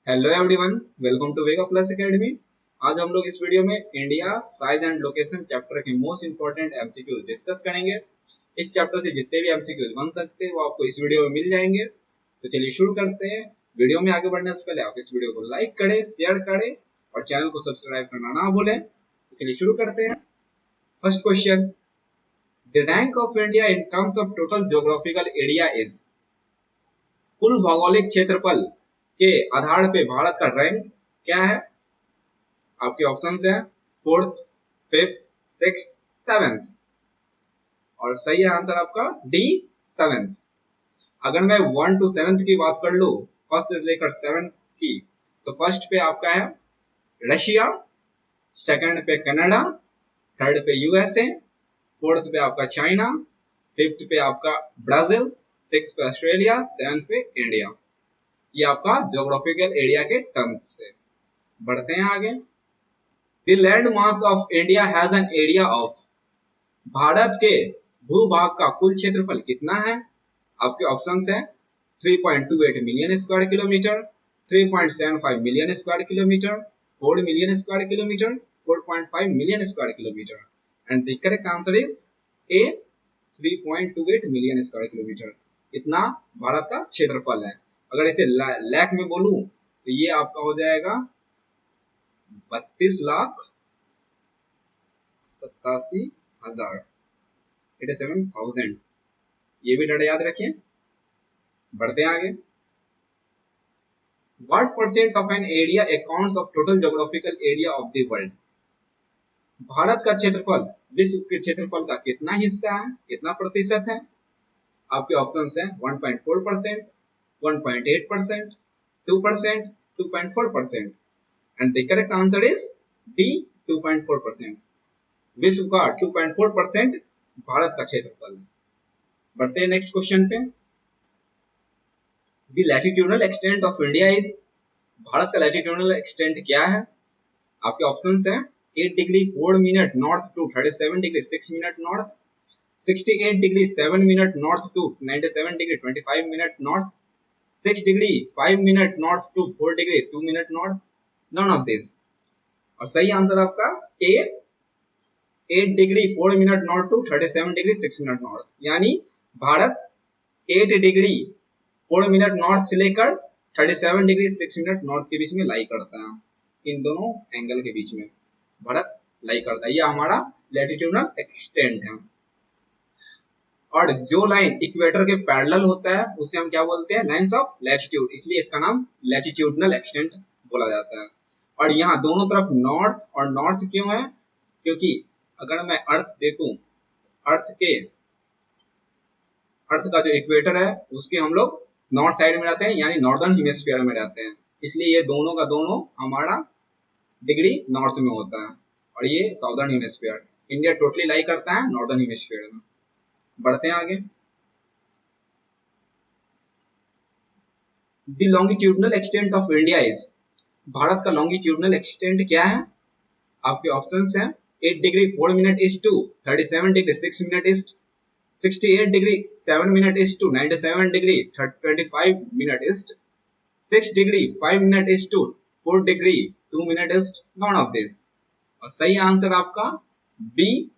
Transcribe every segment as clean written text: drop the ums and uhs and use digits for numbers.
Hello everyone, welcome to Vega plus academy. आज हम लोग इस वीडियो में India size and location chapter के मोस्ट इंपोर्टेंट एमसीक्यूज डिस्कस करेंगे। इस चैप्टर से जितने भी एमसीक्यूज बन सकते हैं वो आपको इस वीडियो में मिल जाएंगे। तो चलिए शुरू करते हैं। वीडियो में आगे बढ़ने से पहले आप इस वीडियो को लाइक करें, शेयर करें और चैनल को सब्सक्राइब करना ना भूलें। तो चलिए शुरू करते हैं। First question, the rank of India in terms of total geographical area is. कुल भौगोलिक क्षेत्रफल के आधार पे भारत का रैंक क्या है? आपके ऑप्शंस हैं फोर्थ, फिफ्थ, सिक्स्थ, सेवेंथ और सही आंसर आपका डी, सेवेंथ। अगर मैं 1 to 7 की बात कर लूं, फर्स्ट से लेकर 7 की, तो फर्स्ट पे आपका है रशिया, सेकंड पे कनाडा, थर्ड पे यूएसए, फोर्थ पे आपका चाइना, फिफ्थ पे आपका ब्राजील, सिक्स्थ पे ऑस्ट्रेलिया, सेवेंथ पे इंडिया। ये आपका ज्योग्राफिकल एरिया के टर्म्स से। बढ़ते हैं आगे। The land mass of India has an area of. Bharat के भूभाग का कुल क्षेत्रफल कितना है? आपके ऑप्शंस हैं 3.28 million square kilometre, 3.75 million square kilometre, 4 million square kilometre, 4.5 million square kilometre. And the correct answer is a, 3.28 million square kilometre. इतना भारत का क्षेत्रफल है। अगर इसे लाख में बोलूं तो ये आपका हो जाएगा 32,87,000, 87,000। ये भी डर याद रखें। बढ़ते हैं आगे। What percent of an area accounts of total geographical area of the world? Bharat का क्षेत्रफल विश्व के क्षेत्रफल का कितना हिस्सा है, कितना प्रतिशत है? आपके ऑप्शंस हैं 1.4%, 1.8%, 2%, 2.4%। And the correct answer is D, 2.4%। विश्व का 2.4% भारत का क्षेत्रफल है। बढ़ते हैं नेक्स्ट क्वेश्चन पे। The latitudinal extent of India is. Bharat का लैटिट्यूडनल एक्सटेंट क्या है? आपके ऑप्शंस हैं 8 degree 4 minute north to 37 degree 6 minute north, 68 degree 7 minute north to 97 degree 25 minute north, 6 degree 5 minute north to 4 degree 2 minute north, none of this. और सही answer आपका A, 8 degree 4 minute north to 37 degree 6 minute north. यानी Bharat 8 degree 4 minute north से लेकर 37 degree 6 minute north के बीच में लाई करता है। इन दोनों एंगल के बीच में भारत लाई करता है। ये हमारा लैटिट्यूडनल एक्सटेंट है। और जो लाइन इक्वेटर के पैरेलल होता है उसे हम क्या बोलते हैं? Lines of latitude. इसलिए इसका नाम लैटिट्यूडनल एक्सटेंट बोला जाता है। और यहाँ दोनों तरफ नॉर्थ और नॉर्थ क्यों है? क्योंकि अगर मैं अर्थ देखूं, अर्थ का जो इक्वेटर है उसके हम लोग नॉर्थ साइड में रहते हैं, यानी नॉर्दर्न हेमिस्फीयर में रहते हैं। इसलिए ये दोनों का दोनों हमारा डिग्री नॉर्थ में होता है और ये southern hemisphere. India totally lie करता है नॉर्दर्न हेमिस्फीयर में। बढ़ते हैं आगे। The longitudinal extent of India is. Bharat का लॉन्गिट्यूडनल एक्सटेंट क्या है? आपके ऑप्शंस हैं 8 degree 4 minute east to 37 degree 6 minute east, 68 degree 7 minute east to 97 degree 25 minute east, 6 degree 5 minute east to 4 degree 2 minute east, none of this. और सही answer आपका B,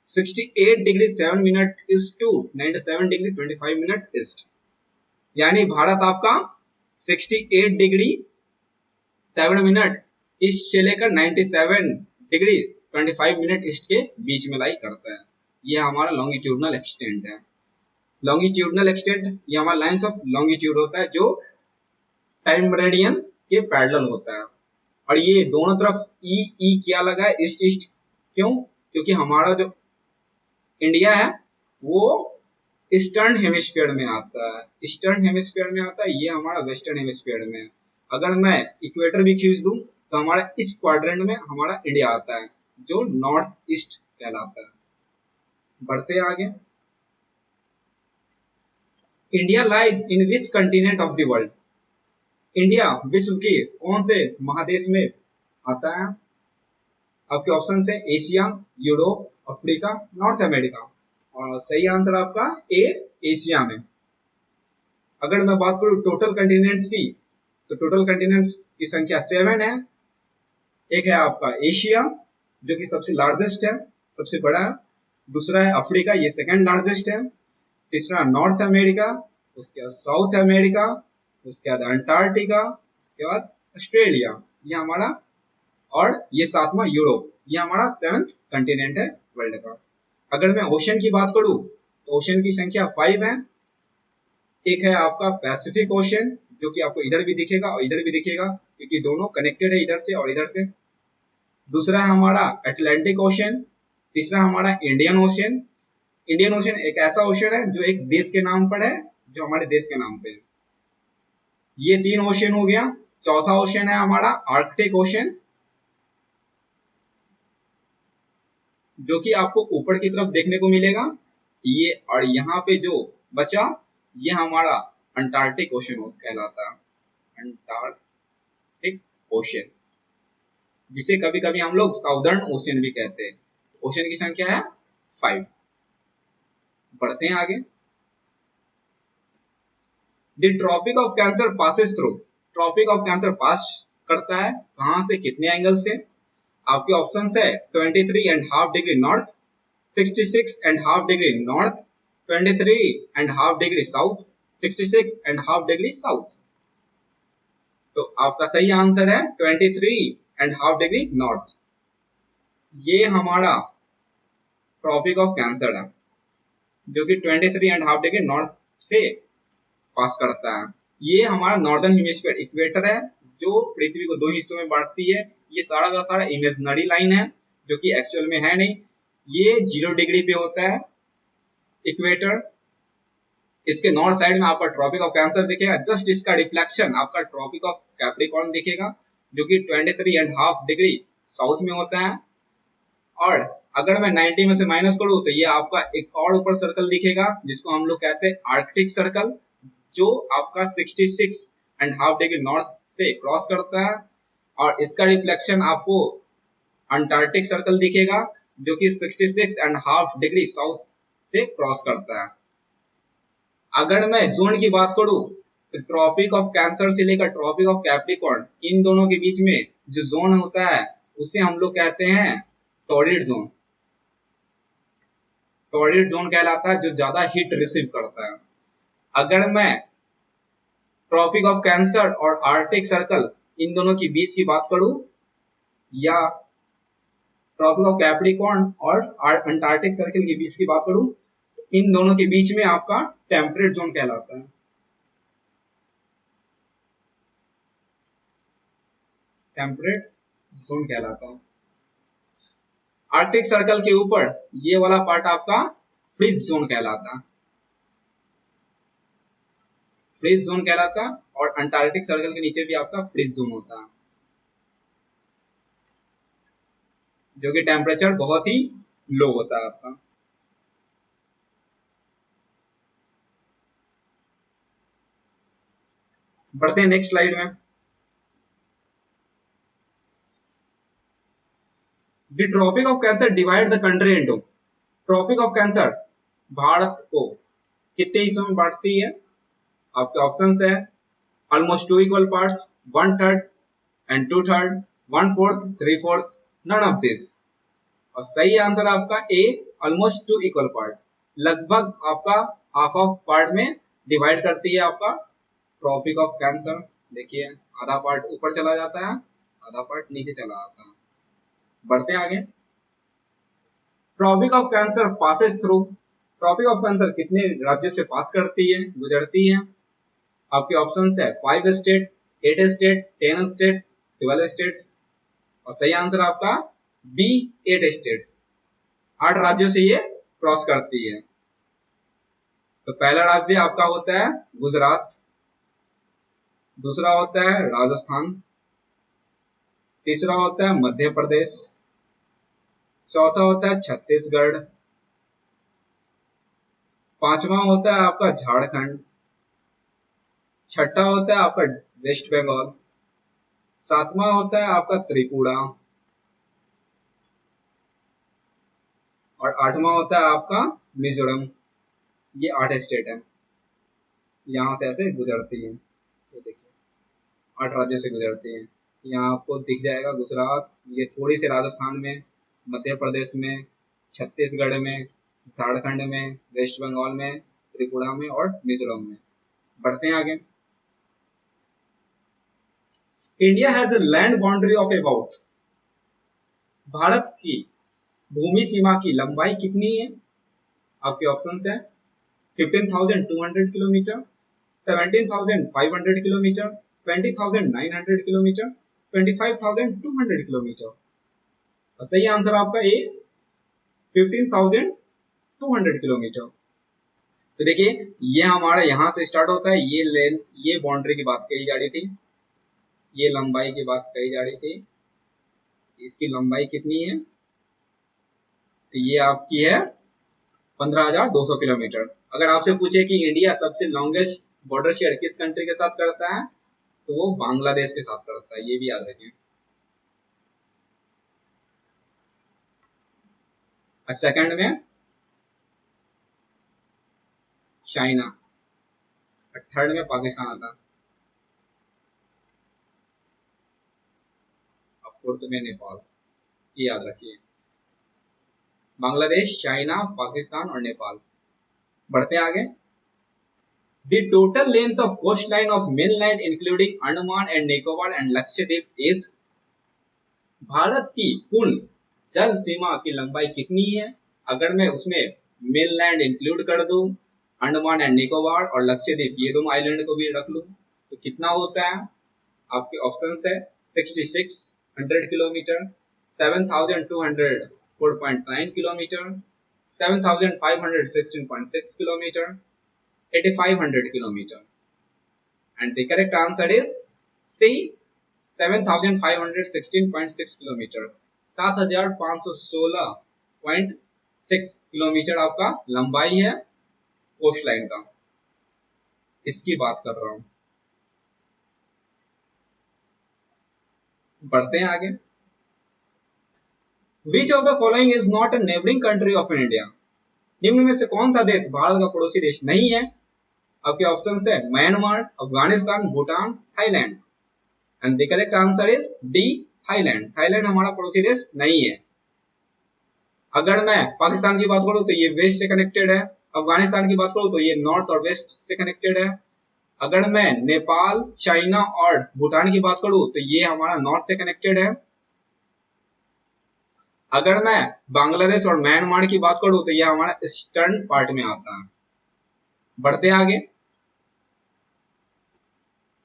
68 degree 7 minute east to 97 degree 25 minute east. यानी भारत आपका 68 degree 7 minute east से लेकर 97 degree 25 minute east के बीच में लाई करता है। ये हमारा लॉन्गिट्यूडनल एक्सटेंट है। लॉन्गिट्यूडनल एक्सटेंट ये हमारा लाइंस ऑफ लॉन्गिट्यूड होता है जो टाइम मेरिडियन के पैरेलल होता है। और ये दोनों तरफ ई क्या लगा है? East east. क्यों? क्योंकि हमारा जो इंडिया है वो ईस्टर्न हेमिस्फीयर में आता है। ईस्टर्न हेमिस्फीयर में आता है, ये हमारा वेस्टर्न हेमिस्फीयर में। अगर मैं इक्वेटर भी खींच दूं तो हमारा इस क्वाड्रेंट में हमारा इंडिया आता है जो नॉर्थ ईस्ट कहलाता है। बढ़ते आगे। India lies in which continent of the world. India विश्व के कौन से महादेश में आता है? आपके ऑप्शन है Asia, Europe, Africa, north America. और सही आंसर आपका ए, एशिया में। अगर मैं बात करूं टोटल कंटिनेंट्स की तो टोटल कंटिनेंट्स की संख्या 7 है। एक है आपका एशिया जो कि सबसे लार्जेस्ट है, सबसे बड़ा है। दूसरा है अफ्रीका, ये सेकंड लार्जेस्ट है। तीसरा नॉर्थ अमेरिका, उसके बाद साउथ अमेरिका, उसके बाद अंटार्कटिका, उसके बाद ऑस्ट्रेलिया, ये हमारा, और ये सातवां यूरोप। ये हमारा 7th कंटिनेंट है वर्ल्ड का। अगर मैं ओशन की बात करूं तो ओशन की संख्या 5 है। एक है आपका पैसिफिक ओशन जो कि आपको इधर भी दिखेगा और इधर भी दिखेगा क्योंकि दोनों कनेक्टेड है इधर से और इधर से। दूसरा है हमारा अटलांटिक ओशन। तीसरा हमारा इंडियन ओशन। इंडियन ओशन एक ऐसा ओशन है जो एक देश के नाम पर है, जो हमारे देश के नाम पे है। ये 3 ओशन हो गया। चौथा ओशन है हमारा आर्कटिक ओशन जो कि आपको ऊपर की तरफ देखने को मिलेगा ये, और यहाँ पे जो बचा ये हमारा अंटार्कटिक ओशन कहलाता है, अंटार्कटिक ओशन, जिसे कभी कभी हम लोग साउदर्न ओशन भी कहते हैं। ओशन की संख्या है 5। बढ़ते हैं आगे। The tropic of cancer passes through, tropic of cancer pass करता है कहां से, कितने एंगल से? आपके ऑप्शन है 23.5 degree north, 66.5 degree north, 23.5 degree south, 66.5 degree south. तो आपका सही आंसर है 23.5 डिग्री नॉर्थ। ये हमारा ट्रॉपिक ऑफ कैंसर है जो कि 23.5 डिग्री नॉर्थ से पास करता है। ये हमारा नॉर्दर्न हेमिस्फीयर इक्वेटर है जो पृथ्वी को 2 हिस्सों में बांटती है। ये सारा का सारा इमेजिनरी लाइन है जो कि एक्चुअल में है नहीं। ये 0 डिग्री पे होता है इक्वेटर। इसके नॉर्थ साइड में आपका ट्रॉपिक ऑफ कैंसर दिखेगा, जस्ट इसका रिफ्लेक्शन आपका ट्रॉपिक ऑफ कैप्रिकॉर्न दिखेगा जो कि 23.5 डिग्री साउथ में होता है। और अगर मैं 90 में से माइनस करूं तो ये आपका एक और ऊपर सर्कल दिखेगा जिसको हम लोग कहते हैं आर्कटिक सर्कल, जो आपका 66.5 डिग्री नॉर्थ से क्रॉस करता है। और इसका रिफ्लेक्शन आपको अंटार्कटिक सर्कल दिखेगा जो कि 66.5 डिग्री साउथ से क्रॉस करता है। अगर मैं जोन की बात करूं तो ट्रॉपिक ऑफ कैंसर से लेकर ट्रॉपिक ऑफ कैप्रिकॉर्न, इन दोनों के बीच में जो जोन होता है उसे हम लोग कहते हैं टॉरिड जोन। टॉरिड जोन कहलाता है जो ज्यादा हीट रिसीव करता है। अगर मैं ट्रॉपिक ऑफ कैंसर और आर्कटिक सर्कल इन दोनों के बीच की बात करूं, या ट्रॉपिक ऑफ कैप्रिकॉर्न और अंटार्कटिक सर्कल के बीच की बात करूं, इन दोनों के बीच में आपका टेम्परेट जोन कहलाता है। टेम्परेट जोन कहलाता है। आर्कटिक सर्कल के ऊपर ये वाला पार्ट आपका फ्रीज जोन कहलाता है। फ्रीज जोन कहलाता है। और अंटार्कटिक सर्कल के नीचे भी आपका फ्रीज जोन होता है जो कि टेम्परेचर बहुत ही लो होता है आपका। बढ़ते हैं नेक्स्ट स्लाइड में। The tropic of cancer divide the country into, tropic of cancer Bharat को कितने हिस्सों में बांटती है? आपके ऑप्शंस है almost 2 equal parts, 1/3 and 2/3, 1/4, 3/4, none of this. और सही आंसर आपका ए, ऑलमोस्ट 2 इक्वल पार्ट। लगभग आपका हाफ ऑफ पार्ट में डिवाइड करती है आपका ट्रॉपिक ऑफ कैंसर। देखिए आधा पार्ट ऊपर चला जाता है, आधा पार्ट नीचे चला आता है। बढ़ते हैं आगे। Tropic of cancer passes through, tropic of cancer कितने राज्य से पास करती है, गुजरती है? आपके ऑप्शंस है 5 स्टेट, 8 स्टेट, 10 स्टेट्स, 12 स्टेट्स। और सही आंसर आपका बी, 8 स्टेट्स। 8 राज्यों से ये क्रॉस करती है। तो पहला राज्य आपका होता है गुजरात, दूसरा होता है राजस्थान, तीसरा होता है मध्य प्रदेश, चौथा होता है छत्तीसगढ़, पांचवा होता है आपका झारखंड, छठा होता है आपका वेस्ट बंगाल, सातवां होता है आपका त्रिपुरा, और आठवां होता है आपका मिजोरम। ये 8 स्टेट है, यहां से ऐसे गुजरती है। ये देखिए 8 राज्यों से गुजरती है। यहाँ आपको दिख जाएगा गुजरात, ये थोड़ी सी राजस्थान में, मध्य प्रदेश में, छत्तीसगढ़ में, झारखंड में, वेस्ट बंगाल में, त्रिपुरा में और मिजोरम में। बढ़ते हैं आगे। India has a land boundary of about, Bharat की भूमि सीमा की लंबाई कितनी है? आपके ऑप्शंस है 15,200 किलोमीटर, 17,500 किलोमीटर, 20,900 किलोमीटर, 25,200 किलोमीटर। और सही आंसर आपका ए 15,200 किलोमीटर। तो देखिए ये हमारा यहाँ से स्टार्ट होता है, ये लेंथ, ये बाउंड्री की बात कही जा रही थी, ये लंबाई की बात कही जा रही थी, इसकी लंबाई कितनी है? तो ये आपकी है 15,200 किलोमीटर। अगर आपसे पूछे कि इंडिया सबसे लॉन्गेस्ट बॉर्डर शेयर किस कंट्री के साथ करता है, तो वो बांग्लादेश के साथ करता है, ये भी याद रखें। सेकंड में चाइना, थर्ड में पाकिस्तान आता है, फोर्थ में नेपाल, ये याद रखिए। बांग्लादेश, चाइना, पाकिस्तान और नेपाल। बढ़ते आगे। The total length of coastline of mainland including Andaman and Nicobar and Lakshadweep is, Bharat की कुल जल सीमा की लंबाई कितनी है? अगर मैं उसमें मेनलैंड इंक्लूड कर दूं, अंडमान एंड निकोबार और लक्षद्वीप ये दोनों आइलैंड को भी रख लूं, तो कितना होता है? आपके ऑप्शंस है 6600 kilometre, 7,204.9 kilometre, 7,516.6 kilometre, 8,500 kilometre. And the correct answer is C 7,516.6 kilometre, 7,516.6 kilometre आपका लंबाई है कोस्ट लाइन का, इसकी बात कर रहा हूं। बढ़ते हैं आगे। Which of the following is not a neighboring country of India? निम्न में से कौन सा देश भारत का पड़ोसी देश नहीं है? आपके ऑप्शन है Myanmar, Afghanistan, Bhutan, Thailand. And the correct answer is D Thailand. Thailand हमारा पड़ोसी देश नहीं है। अगर मैं पाकिस्तान की बात करूं तो ये वेस्ट से कनेक्टेड है, अफगानिस्तान की बात करूं तो ये नॉर्थ और वेस्ट से कनेक्टेड है। अगर मैं नेपाल, चाइना और भूटान की बात करूं तो ये हमारा नॉर्थ से कनेक्टेड है। अगर मैं बांग्लादेश और म्यांमार की बात करूं तो यह हमारा ईस्टर्न पार्ट में आता है। बढ़ते आगे।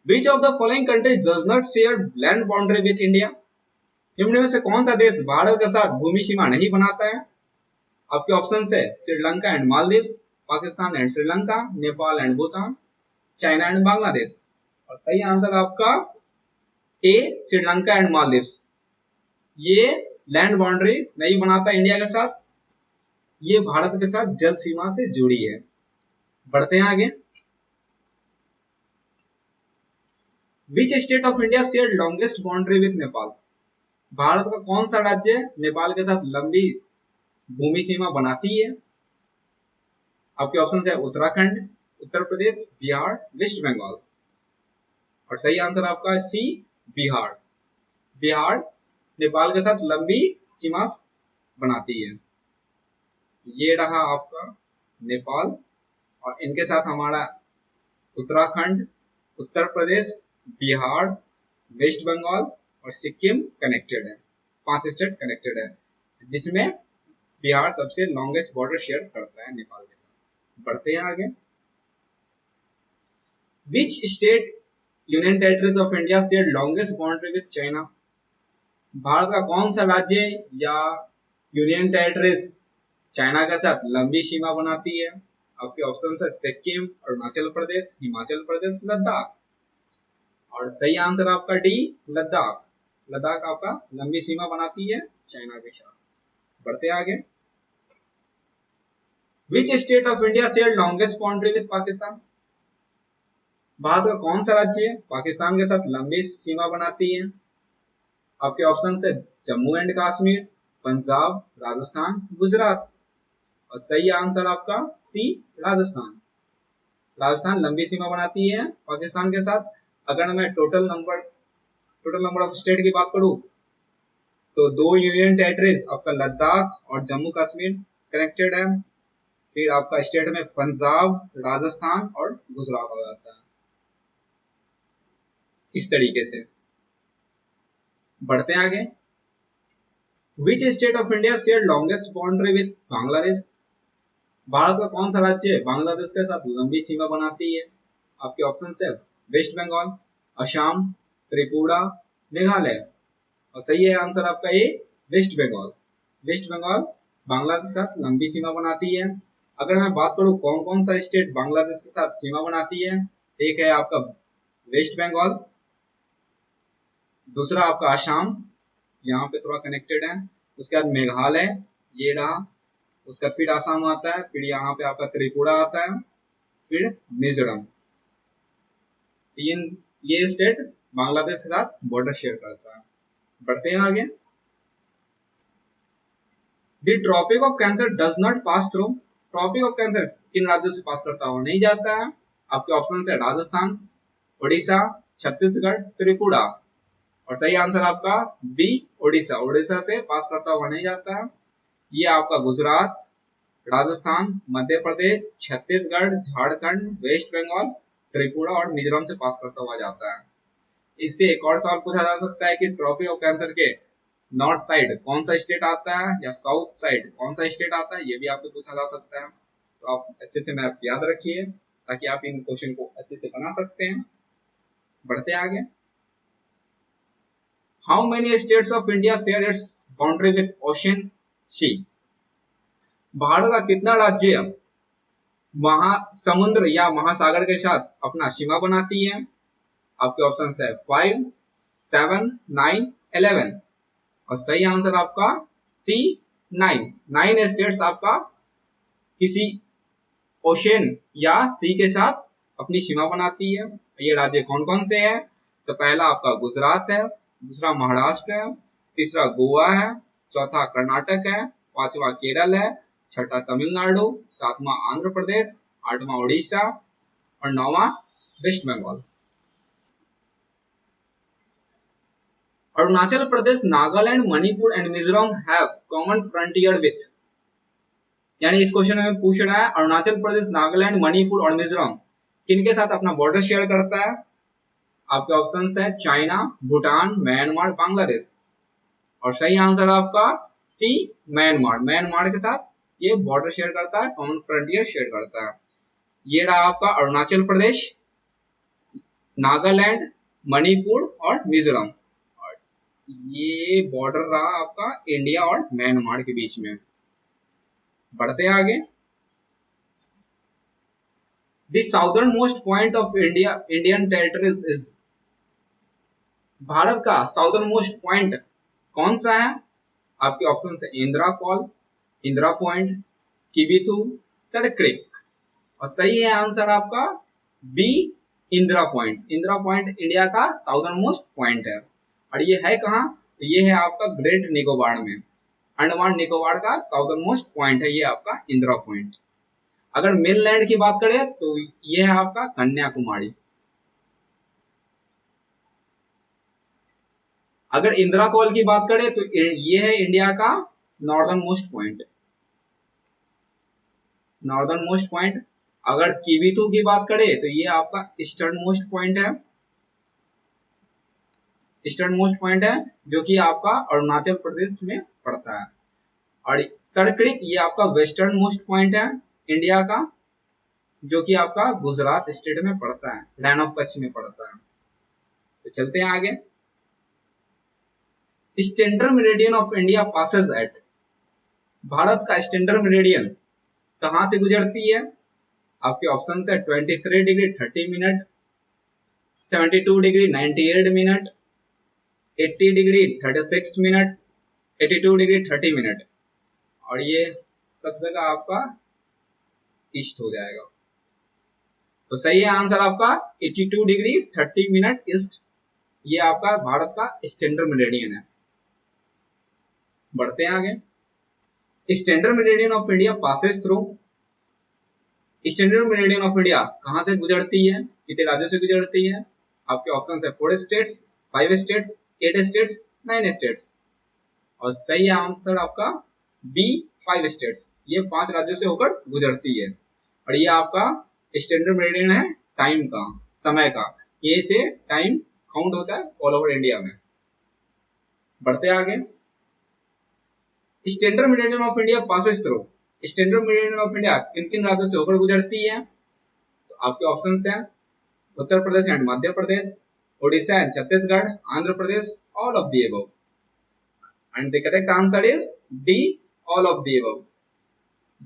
Which of the following countries does not share land boundary with India? निम्न में से कौन सा देश भारत के साथ भूमि सीमा नहीं बनाता है? आपके ऑप्शन है Sri Lanka and Maldives, Pakistan and Sri Lanka, Nepal and Bhutan, China and Bangladesh. और सही आंसर आपका ए श्रीलंका एंड मालदीव्स। ये लैंड बाउंड्री नहीं बनाता इंडिया के साथ, ये भारत के साथ जल सीमा से जुड़ी है। बढ़ते हैं आगे। Which state of India shared longest boundary with Nepal? Bharat का कौन सा राज्य नेपाल के साथ लंबी भूमि सीमा बनाती है? आपके ऑप्शन है उत्तराखंड, उत्तर प्रदेश, बिहार, वेस्ट बंगाल। और सही आंसर आपका सी बिहार। बिहार नेपाल के साथ लंबी सीमा बनाती है। ये रहा आपका नेपाल, और इनके साथ हमारा उत्तराखंड, उत्तर प्रदेश, बिहार, वेस्ट बंगाल और सिक्किम कनेक्टेड है। 5 स्टेट कनेक्टेड है, जिसमें बिहार सबसे लॉन्गेस्ट बॉर्डर शेयर करता है नेपाल के साथ। बढ़ते हैं आगे। Which state union territories of India share longest boundary with China? Bharat का कौन सा राज्य या यूनियन टेरिटरीज चाइना के साथ लंबी सीमा बनाती है? आपके ऑप्शन है सिक्किम, अरुणाचल प्रदेश, हिमाचल प्रदेश, लद्दाख। और सही आंसर आपका डी लद्दाख। लद्दाख आपका लंबी सीमा बनाती है चाइना के साथ। बढ़ते आगे। Which state of India shared longest boundary with Pakistan? Bharat का कौन सा राज्य पाकिस्तान के साथ लंबी सीमा बनाती है? आपके ऑप्शन है जम्मू एंड कश्मीर, पंजाब, राजस्थान, गुजरात। और सही आंसर आपका सी राजस्थान। राजस्थान लंबी सीमा बनाती है पाकिस्तान के साथ। अगर मैं टोटल नंबर ऑफ स्टेट की बात करूं तो 2 यूनियन टेरिटरीज आपका लद्दाख और जम्मू कश्मीर कनेक्टेड है। फिर आपका स्टेट में पंजाब, राजस्थान और गुजरात हो जाता है। इस तरीके से बढ़ते हैं आगे। Which state of India share longest boundary with Bangladesh? Bharat का कौन सा राज्य बांग्लादेश के साथ लंबी सीमा बनाती है? आपके ऑप्शन है वेस्ट बंगाल, असम, त्रिपुरा, मेघालय। और सही है आंसर आपका ये वेस्ट बंगाल। वेस्ट बंगाल बांग्लादेश के साथ लंबी सीमा बनाती है। अगर मैं बात करूं कौन कौन सा स्टेट बांग्लादेश के साथ सीमा बनाती है, एक है आपका वेस्ट बंगाल, दूसरा आपका असम, यहाँ पे थोड़ा कनेक्टेड है, उसके बाद मेघालय, ये रहा, उसके बाद फिर असम आता है, फिर यहाँ पे आपका त्रिपुरा आता है, फिर मिजोरम। ये स्टेट बांग्लादेश के साथ बॉर्डर शेयर करता है। बढ़ते हैं आगे। The tropic of cancer does not pass through. Tropic of cancer किन राज्यों से पास करता हुआ नहीं जाता है? आपके ऑप्शन है राजस्थान, उड़ीसा, छत्तीसगढ़, त्रिपुरा। और सही आंसर आपका बी उड़ीसा। उड़ीसा से पास करता हुआ नहीं जाता है। ये आपका गुजरात, राजस्थान, मध्य प्रदेश, छत्तीसगढ़, झारखंड, वेस्ट बंगाल, त्रिपुरा और मिजोरम से पास करता हुआ जाता है। इससे एक और सवाल पूछा जा सकता है कि ट्रॉपिक ऑफ कैंसर के नॉर्थ साइड कौन सा स्टेट आता है या साउथ साइड कौन सा स्टेट आता है, ये भी आपसे पूछा जा सकता है। तो आप अच्छे से मैप याद रखिए ताकि आप इन क्वेश्चन को अच्छे से बना सकते हैं। बढ़ते आगे। How many states of India share its boundary with ocean sea? Bharat का कितना राज्य महासमुद्र या महासागर के साथ अपना सीमा बनाती है? आपके ऑप्शन है 5, 7, 9, 11। और सही आंसर आपका सी 9। 9 स्टेट्स आपका किसी ओशन या सी के साथ अपनी सीमा बनाती है। ये राज्य कौन कौन से हैं? तो पहला आपका गुजरात है, दूसरा महाराष्ट्र है, तीसरा गोवा है, चौथा कर्नाटक है, पांचवा केरल है, छठा तमिलनाडु, सातवां आंध्र प्रदेश, आठवां उड़ीसा और नौवां West Bengal. Arunachal Pradesh, Nagaland, Manipur and Mizoram have common frontier with. यानी इस क्वेश्चन में पूछ रहा है अरुणाचल प्रदेश, नागालैंड, मणिपुर और मिजोरम किनके साथ अपना बॉर्डर शेयर करता है? आपके ऑप्शंस है चाइना, भूटान, म्यांमार, बांग्लादेश। और सही आंसर आपका सी म्यांमार। म्यांमार के साथ ये बॉर्डर शेयर करता है, कॉमन फ्रंटियर शेयर करता है। ये रहा आपका अरुणाचल प्रदेश, नागालैंड, मणिपुर और मिजोरम। ये बॉर्डर रहा आपका इंडिया और म्यांमार के बीच में। बढ़ते हैं आगे। The southern most point of Indian territories is. Bharat का साउदर्न मोस्ट पॉइंट कौन सा है? आपके ऑप्शन है Indira col, Indira point, Kibithu, Sir Creek. और सही है आंसर आपका B Indira point. Indira point India का साउदर्न मोस्ट पॉइंट है। और ये है कहाँ? तो ये है आपका ग्रेट निकोबार में, अंडमान निकोबार का साउदर्न मोस्ट पॉइंट है ये आपका इंदिरा पॉइंट। अगर मेनलैंड की बात करें तो ये है आपका कन्याकुमारी। अगर इंदिरा कॉल की बात करें तो ये है इंडिया का northern most point. Northern most point. अगर किबिथु की बात करें तो ये आपका ईस्टर्न मोस्ट पॉइंट है। ईस्टर्न मोस्ट पॉइंट है जो कि आपका अरुणाचल प्रदेश में पड़ता है। और सड़क्रिक ये आपका वेस्टर्न मोस्ट पॉइंट है इंडिया का, जो कि आपका गुजरात स्टेट में पड़ता है, लाइन ऑफ कच्छ में पड़ता है। तो चलते हैं आगे। Standard meridian of India passes at. Bharat का स्टैंडर्ड मेरिडियन कहां से गुजरती है? आपके ऑप्शन है 23 degree 30 minute, 72 degree 98 minute, 80 degree 36 minute, 82 degree 30 minute. और ये सब जगह आपका ईस्ट हो जाएगा। तो सही है आंसर आपका 82 डिग्री 30 मिनट ईस्ट। ये आपका भारत का स्टैंडर्ड मेरिडियन है। बढ़ते हैं आगे। Standard meridian of India passes through. Standard meridian of India कहां से गुजरती है? कितने राज्यों से गुजरती है? आपके ऑप्शन है 4 स्टेट्स, 5 स्टेट्स, 8 स्टेट्स, 9 स्टेट्स। और सही आंसर आपका बी 5 स्टेट्स। ये 5 राज्यों से होकर गुजरती है। और ये आपका स्टैंडर्ड मेरिडियन है टाइम का, समय का। ये से टाइम काउंट होता है ऑल ओवर इंडिया में। बढ़ते आगे। Standard meridian of India passes through. Standard meridian of India किन किन राज्यों से होकर गुजरती है? तो आपके ऑप्शंस हैं Uttar Pradesh and Madhya Pradesh, Odisha and Chhattisgarh, Andhra Pradesh, all of the above. And the correct answer is D, all of the above.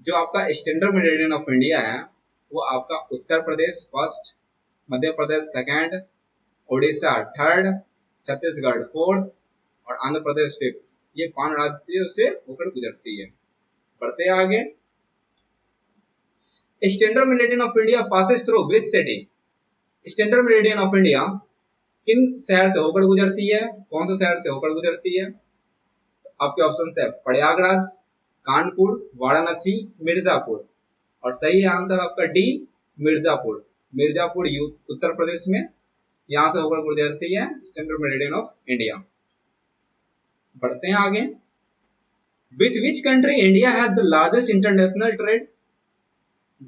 जो आपका स्टैंडर्ड मेरिडियन ऑफ इंडिया है वो आपका Uttar Pradesh first, Madhya Pradesh second, Odisha third, Chhattisgarh fourth और आंध्र प्रदेश फिफ्थ। ये 5 राज्यों से होकर गुजरती है। बढ़ते आगे। Standard meridian of India passes through which city? Standard meridian of India किन शहर से होकर गुजरती है? कौन सा शहर से होकर गुजरती है? आपके ऑप्शन है प्रयागराज, कानपुर, वाराणसी, मिर्जापुर। और सही आंसर आपका डी, मिर्जापुर। मिर्जापुर उत्तर प्रदेश में यहां से होकर गुजरती है स्टैंडर्ड मेरिडियन ऑफ इंडिया। बढ़ते हैं आगे। With which country India has the largest international trade?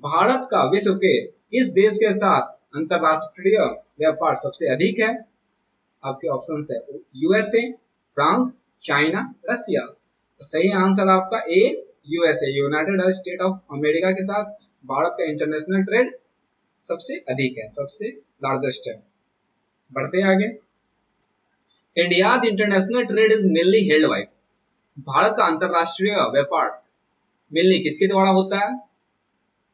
Bharat का विश्व के किस देश के साथ अंतरराष्ट्रीय व्यापार सबसे अधिक है? आपके ऑप्शन है यूएसए, फ्रांस, चाइना, रशिया। सही आंसर आपका A, USA, united state of America के साथ भारत का इंटरनेशनल ट्रेड सबसे अधिक है, सबसे लार्जेस्ट है। बढ़ते आगे। India's international trade is mainly held by. Bharat का अंतरराष्ट्रीय व्यापार मेनली किसके द्वारा होता है?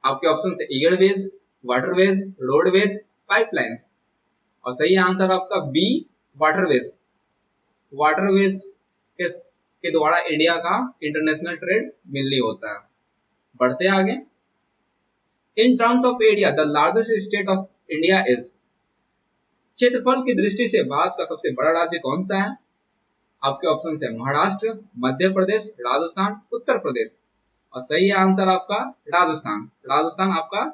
आपके ऑप्शन है एयरवेज, वाटरवेज, रोडवेज, पाइपलाइंस। और सही आंसर आपका बी, वाटरवेज। वाटरवेज के द्वारा इंडिया का इंटरनेशनल ट्रेड मेनली होता है। बढ़ते आगे। In terms of area the largest state of India is. क्षेत्रफल की दृष्टि से भारत का सबसे बड़ा राज्य कौन सा है? आपके ऑप्शन है महाराष्ट्र, मध्य प्रदेश, राजस्थान, उत्तर प्रदेश। और सही आंसर आपका राजस्थान। राजस्थान आपका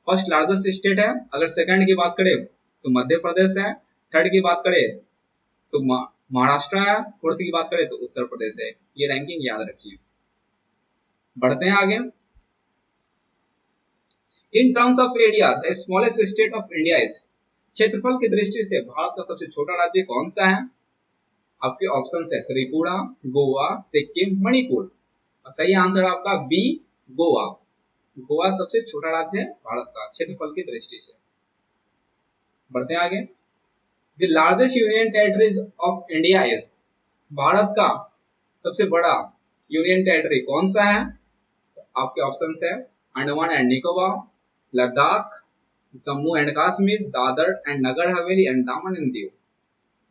फर्स्ट लार्जेस्ट स्टेट है। अगर सेकंड की बात करें तो मध्य प्रदेश है, थर्ड की बात करें तो महाराष्ट्र है, फोर्थ की बात करें तो उत्तर प्रदेश है। ये रैंकिंग याद रखिए। बढ़ते हैं आगे। In terms of area the smallest state of India is. क्षेत्रफल की दृष्टि से भारत का सबसे छोटा राज्य कौन सा है? आपके ऑप्शन है त्रिपुरा, गोवा, सिक्किम, मणिपुर। और सही आंसर आपका बी, गोवा। गोवा सबसे छोटा राज्य है भारत का क्षेत्रफल की दृष्टि से। बढ़ते हैं आगे। The largest union territories of India is. Bharat का सबसे बड़ा यूनियन टेरिटरी कौन सा है? तो आपके ऑप्शन है Andaman and Nicobar, Ladakh, Jammu and Kashmir, Dadra and Nagar Haveli and दामन एंड दीव।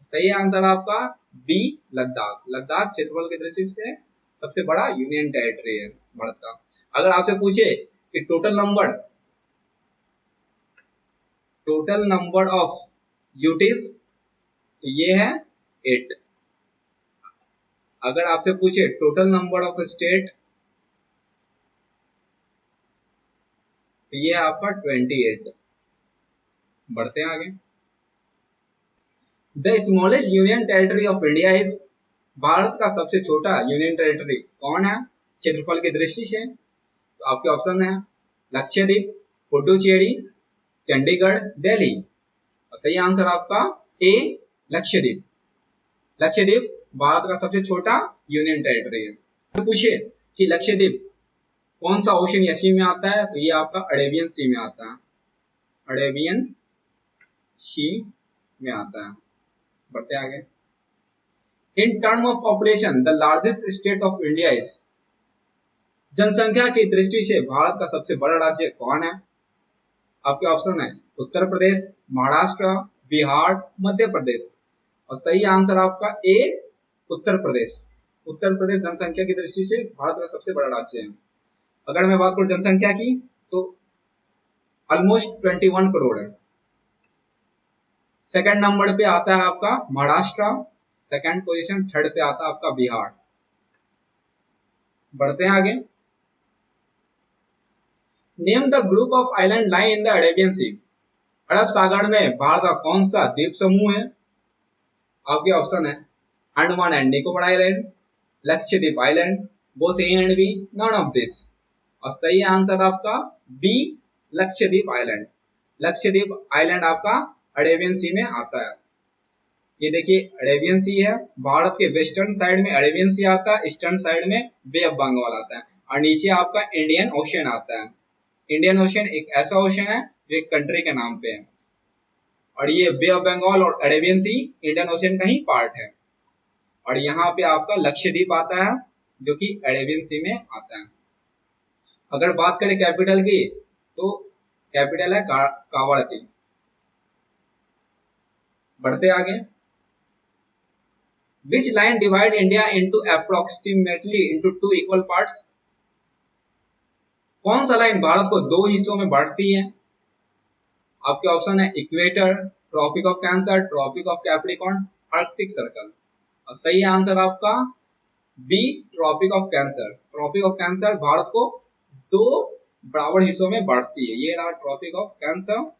सही आंसर आपका बी, लद्दाख। लद्दाख क्षेत्रफल की दृष्टि से सबसे बड़ा यूनियन टेरिटरी है भारत का। अगर आपसे पूछे कि टोटल नंबर ऑफ यूटीज, तो ये है 8। अगर आपसे पूछे टोटल नंबर ऑफ स्टेट, तो ये है आपका 28। बढ़ते हैं आगे। The smallest union territory of India is. Bharat का सबसे छोटा यूनियन टेरिटरी कौन है क्षेत्रफल की दृष्टि से? तो आपके ऑप्शन है लक्षद्वीप, पुडुचेरी, चंडीगढ़, दिल्ली। और सही आंसर आपका ए, लक्षद्वीप। लक्षद्वीप भारत का सबसे छोटा यूनियन टेरिटरी है। तो पूछिए कि लक्षद्वीप कौन सा ओशियन सी में आता है? तो ये आपका अरेबियन सी में आता है। अरेबियन सी में आता है। बढ़ते आगे। In term of population the largest state of India is. जनसंख्या की दृष्टि से भारत का सबसे बड़ा राज्य कौन है? आपके ऑप्शन है उत्तर प्रदेश, महाराष्ट्र, बिहार, मध्य प्रदेश। और सही आंसर आपका ए, उत्तर प्रदेश। उत्तर प्रदेश जनसंख्या की दृष्टि से भारत का सबसे बड़ा राज्य है। अगर मैं बात करूं जनसंख्या की तो ऑलमोस्ट 21 करोड़ है। सेकंड नंबर पे आता है आपका महाराष्ट्र, सेकंड पोजीशन, थर्ड पे आता है आपका बिहार। बढ़ते हैं आगे। Name the group of island lie in the Arabian sea. अरब सागर में भारत का कौन सा द्वीप समूह है? आपके ऑप्शन है Andaman and Nicobar island, Lakshadweep island, both A and B, none of this. और सही आंसर आपका B, Lakshadweep island. Lakshadweep island आपका अरेबियन सी में आता है। ये देखिए अरेबियन सी है, भारत के वेस्टर्न साइड में अरेबियन सी आता है, ईस्टर्न साइड में बे ऑफ बंगाल आता है, और नीचे आपका इंडियन ओशन आता है। इंडियन ओशन एक ऐसा ओशन है जो एक कंट्री के नाम पे है, और ये बे ऑफ बंगाल और अरेबियन सी इंडियन ओशन का ही पार्ट है। और यहाँ पे आपका लक्षद्वीप आता है जो कि अरेबियन सी में आता है। अगर बात करें कैपिटल की तो कैपिटल है कावड़ती। बढ़ते आगे। Which line divide India into approximately into two equal parts? कौन सा लाइन भारत को दो हिस्सों में बांटती है? आपके ऑप्शन है equator, tropic of cancer, tropic of capricorn, arctic circle. और सही आंसर आपका B, tropic of cancer. Tropic of cancer Bharat को दो बराबर हिस्सों में बांटती है। ये रहा tropic of cancer.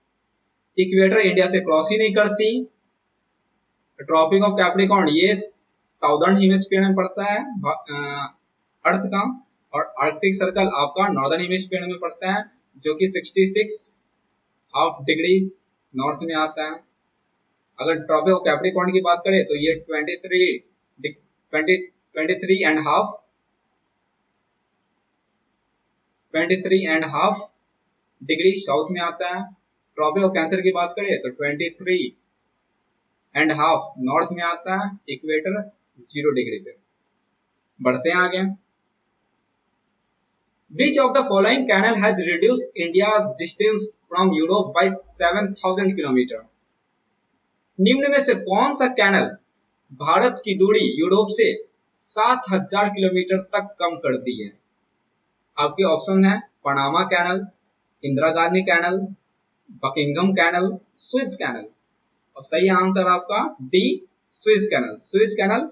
Equator India से क्रॉस ही नहीं करती। ट्रॉपिक ऑफ कैप्रिकॉर्न ये साउदर्न हेमिस्फीयर में पड़ता है अर्थ का, और आर्कटिक सर्कल आपका नॉर्दर्न हेमिस्फीयर में पड़ता है जो कि 66 हाफ डिग्री नॉर्थ में आता है। अगर ट्रॉपिक ऑफ कैप्रिकॉर्न की बात करें तो ये 23 एंड हाफ डिग्री साउथ में आता है। ट्रॉपिक ऑफ कैंसर की बात करें तो 23 एंड हाफ नॉर्थ में आता है, इक्वेटर 0 डिग्री पे। बढ़ते हैं आगे। Which of the following canal has reduced India's distance from Europe by 7,000 kilometre? निम्न में से कौन सा कैनल भारत की दूरी यूरोप से 7,000 किलोमीटर तक कम कर दी है? आपके ऑप्शन है Panama canal, Indira Gandhi canal, Buckingham canal, Swiss canal. और सही आंसर आपका D, Swiss canal. Swiss canal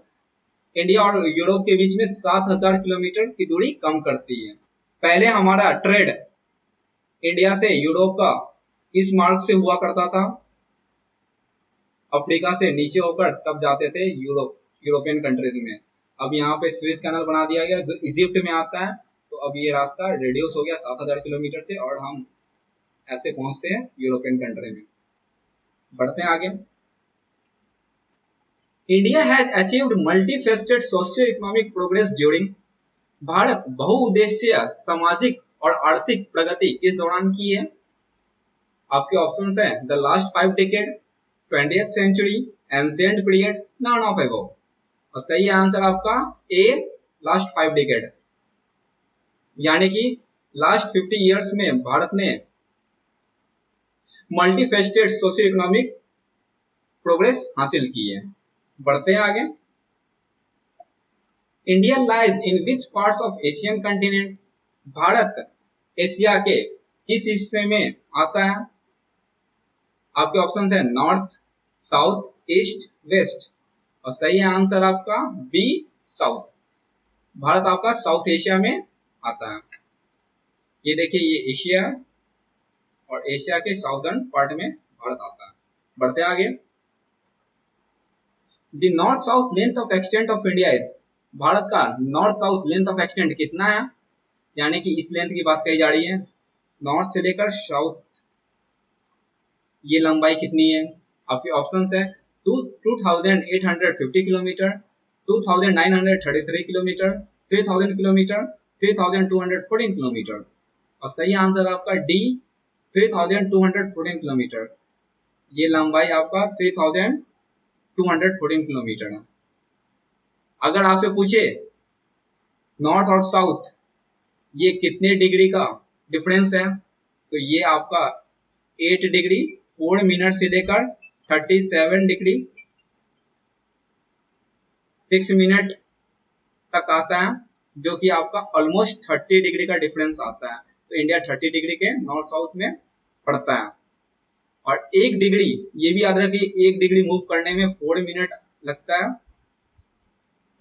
India और यूरोप के बीच में 7,000 किलोमीटर की दूरी कम करती है। पहले हमारा ट्रेड इंडिया से यूरोप का इस मार्ग से हुआ करता था, अफ्रीका से नीचे होकर तब जाते थे यूरोपियन कंट्रीज में। अब यहाँ पे स्विस कैनल बना दिया गया जो इजिप्ट में आता है, तो अब ये रास्ता रिड्यूस हो गया 7,000 किलोमीटर से, और हम ऐसे पहुंचते हैं यूरोपियन कंट्री में। बढ़ते हैं आगे। India has achieved multifaceted socio economic progress during. Bharat बहुउद्देशीय सामाजिक और आर्थिक प्रगति किस दौरान की है? आपके ऑप्शंस हैं the last 5 decade, 20th century, ancient period, none of above. और सही आंसर आपका ए, लास्ट 5 डिकेड, यानी कि लास्ट 50 इयर्स में भारत ने मल्टीफेस्टेड सोशियो इकोनॉमिक प्रोग्रेस हासिल की है। बढ़ते हैं आगे। India lies in which parts of Asian continent? Bharat Asia के किस हिस्से में आता है? आपके ऑप्शन है नॉर्थ, साउथ, ईस्ट, वेस्ट। और सही आंसर आपका बी, साउथ। भारत आपका साउथ एशिया में आता है। ये देखिए ये एशिया है और एशिया के साउदर्न पार्ट में भारत आता है। बढ़ते आगे। The north south length of extent of India is. Bharat का north south length of extent कितना है? यानी कि इस लेंथ की बात कही जा रही है, नॉर्थ से लेकर साउथ, ये लंबाई कितनी है? आपके ऑप्शंस है 2850 किलोमीटर, 2933 किलोमीटर, 3000 किलोमीटर, 3214 किलोमीटर। और सही आंसर आपका डी, 3214 किलोमीटर। ये लंबाई आपका 3214 किलोमीटर है। अगर आपसे पूछे नॉर्थ और साउथ ये कितने डिग्री का डिफरेंस है, तो ये आपका 8 डिग्री 4 मिनट से लेकर 37 डिग्री 6 मिनट तक आता है, जो कि आपका ऑलमोस्ट 30 डिग्री का डिफरेंस आता है। तो इंडिया 30 डिग्री के नॉर्थ साउथ में पड़ता है। और 1 डिग्री, ये भी याद रखिए, 1 डिग्री मूव करने में 4 मिनट लगता है,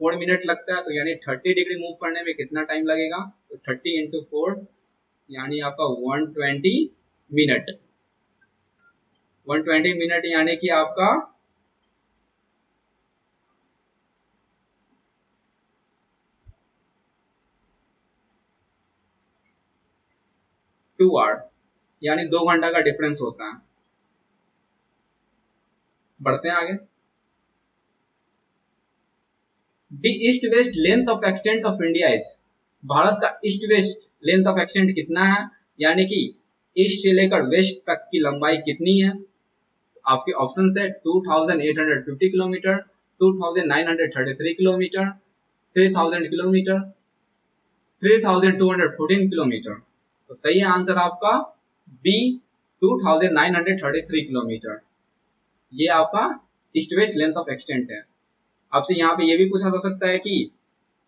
4 मिनट लगता है। तो यानी 30 डिग्री मूव करने में कितना टाइम लगेगा? तो 30 इंटू 4 यानी आपका 120 मिनट। 120 मिनट यानी कि आपका 2 आवर यानी 2 घंटा का डिफरेंस होता है। बढ़ते हैं आगे। The east west length of extent of India is, Bharat का east west length of extent कितना है, यानी कि ईस्ट से लेकर वेस्ट तक की लंबाई कितनी है। आपके ऑप्शन है 2850 किलोमीटर, 2933 किलोमीटर, 3000 किलोमीटर, 3214 किलोमीटर। तो सही आंसर आपका बी 2933 किलोमीटर। ये आपका east west length of extent है। आपसे यहाँ पे ये भी पूछा जा सकता है कि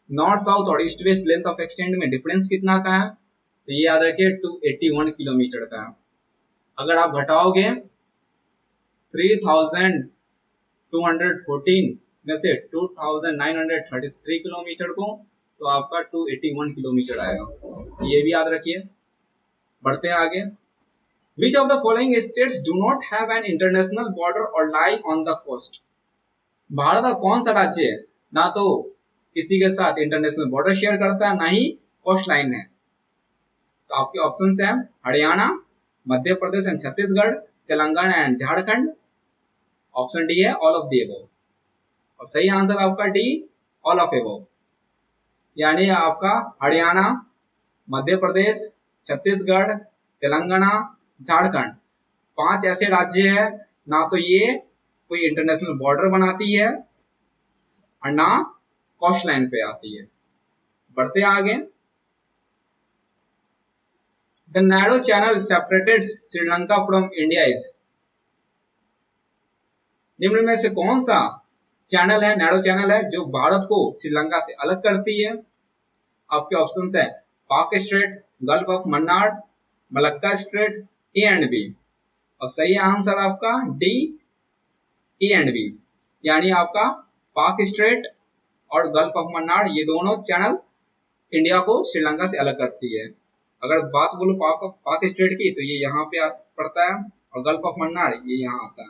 नॉर्थ साउथ और east west length of extent में डिफरेंस कितना का है, तो ये याद रखिए 281 किलोमीटर का है। अगर आप घटाओगे 3214 में से 2933 किलोमीटर को, तो आपका 281 किलोमीटर आएगा, ये भी याद रखिए। बढ़ते हैं आगे। Which of the following states do not have an international border or lie on the coast? Bharat का कौन सा राज्य है ना तो किसी के साथ इंटरनेशनल बॉर्डर शेयर करता है, ना ही कोस्ट लाइन है। तो आपके ऑप्शन है Haryana, Madhya Pradesh and Chhattisgarh, Telangana and Jharkhand. Option D है ऑल ऑफ द अबव। और सही आंसर आपका डी ऑल ऑफ अबव, यानी आपका हरियाणा, मध्य प्रदेश, छत्तीसगढ़, तेलंगाना, झारखंड 5 ऐसे राज्य है ना तो ये कोई इंटरनेशनल बॉर्डर बनाती है और ना कोस्ट लाइन पे आती है। बढ़ते आगे। The narrow channel separated Sri Lanka from India is, निम्न में से कौन सा चैनल है, नैरो चैनल है, जो भारत को श्रीलंका से अलग करती है। आपके ऑप्शंस है Palk strait, gulf of Mannar, Malacca strait, A and B. और सही आंसर आपका डी ए एंड बी, यानी आपका पाक स्ट्रेट और गल्फ ऑफ मन्नार ये दोनों चैनल इंडिया को श्रीलंका से अलग करती है। अगर बात बोलो पाक स्ट्रेट की, तो ये यहाँ पे पड़ता है, और गल्फ ऑफ मन्नार ये यहाँ आता है,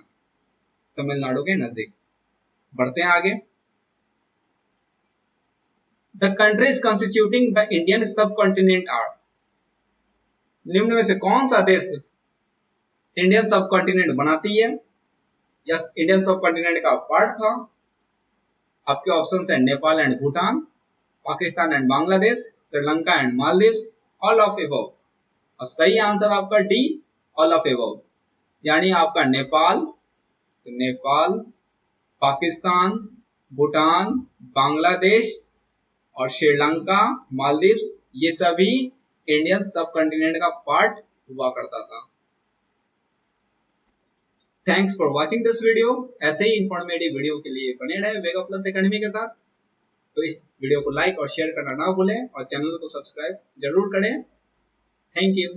तमिलनाडु के नजदीक। बढ़ते हैं आगे। The countries constituting the Indian सब कॉन्टिनेंट आर, निम्न में से कौन सा देश इंडियन सब कॉन्टिनेंट बनाती है या इंडियन सब कॉन्टिनेंट का पार्ट था। आपके ऑप्शन है Nepal and Bhutan, Pakistan and Bangladesh, Sri Lanka and Maldives, all of above. और सही आंसर आपका डी ऑल ऑफ एबव, यानी आपका नेपाल, तो नेपाल, पाकिस्तान, भूटान, बांग्लादेश और श्रीलंका, मालदीव्स ये सभी इंडियन सब कॉन्टिनेंट का पार्ट हुआ करता था। Thanks for watching this video. ऐसे ही इंफॉर्मेटिव वीडियो के लिए बने रहे वेगा प्लस एकेडमी के साथ। तो इस वीडियो को लाइक और शेयर करना ना भूलें और चैनल को सब्सक्राइब जरूर करें। Thank you.